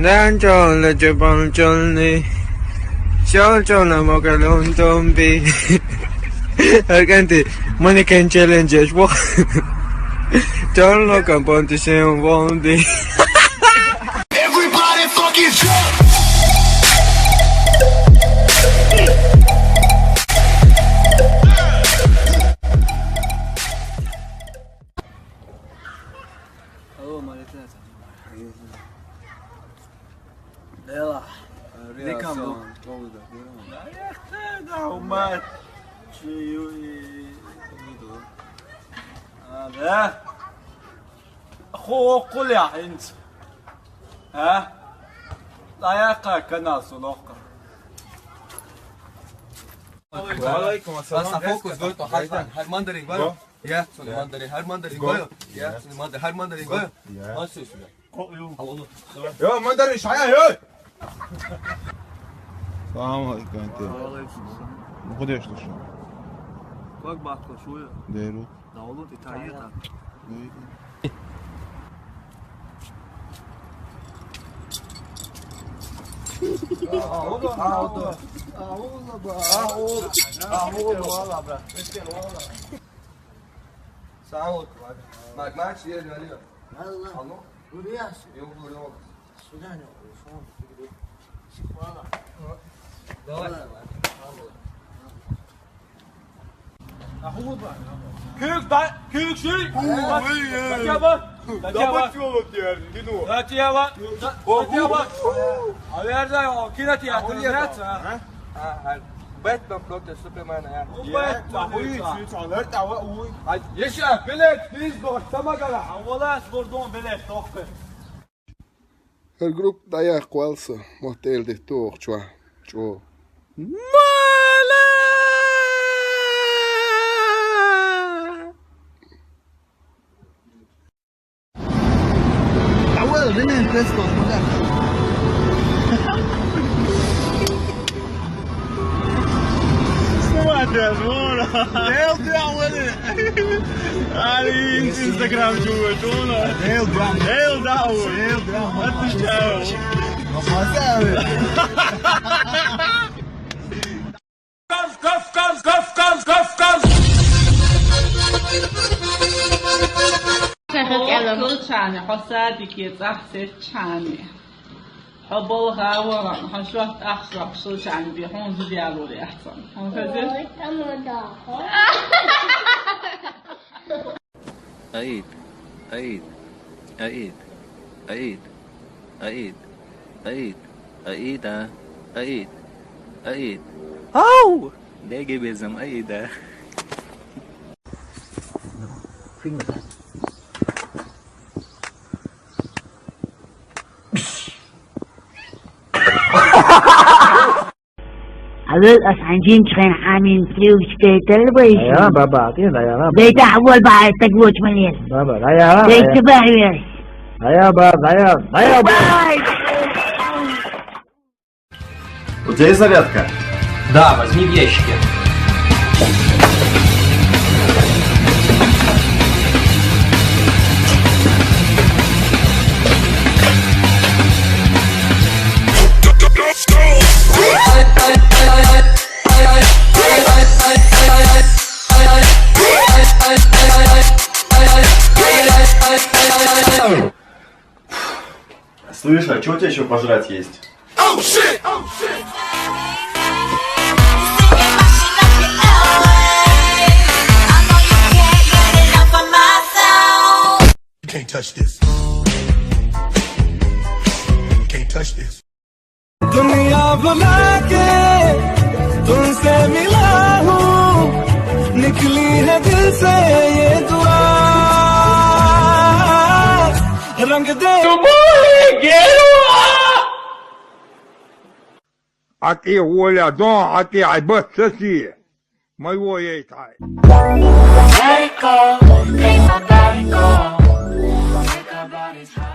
难找了就帮助你，小众了某个龙洞比。Arganti, Monica and challenges. What? Don't look upon the same one day. Everybody fucking jump! يلا Rikam ومات هذا اخو قل يا انت ها لا يقاك ناس ونوقع Alaikum Passa focus, go to her mandarin, go. Yeah, so the mandarin, her mandarin, go. Yeah, so the mandarin, her mandarin, go. Nasıl şöyle? Yo, mandarin şaya yo. Salam alaikum ente. Ну куда я слушаю? Как бахко шуя? Деру. Да олу ти таита. Sağ Bak maç yer geliyor. Allah. Alma. Buraya. Yok burada olmaz. Sudan yok. Valla. Kök şey. Bak bak. Tatiya bak. Tatiya bak. Averda ya. Kina tiya. Batman Flotte Superman ya. Yaşa. Bilet. Biz borçlama gala. Avalas bordon bilet. Tohpe. El grupo da ya qualsa motel de tour, chua. تعال بينا نكسر Heel douwe. Ali Instagram joe, tonen. Heel douwe. Wat is jou? Kaf. كل شاني حسادي كي تحسد شاني حب الغاورة حشوت أخشق شو شاني بيحون زديالو لي أحسن هم فزل عيد عيد عيد عيد عيد عيد عيد عيد عيد أو ده بيزم عيد أقول أسعنجين شخين حامين فلوس كيتل ويش يا بابا اعطينا يا بابا. بيت أول بعد تقوش مليس بابا لا يا بابا. بيت تبعيش يا بابا يا بابا. У тебя есть зарядка? Да, возьми в ящике. Слышь, а что у тебя еще пожрать есть? Oh shit! Oh shit! You can't touch this. You can't touch this. दुनिया बना के तुमसे मिला हूँ निकली है दिल से ये दुआ रंग दे Aqui olha dom, aqui ai bastante. Mas o olhei tá. Let it go, make my body go. Make our bodies high.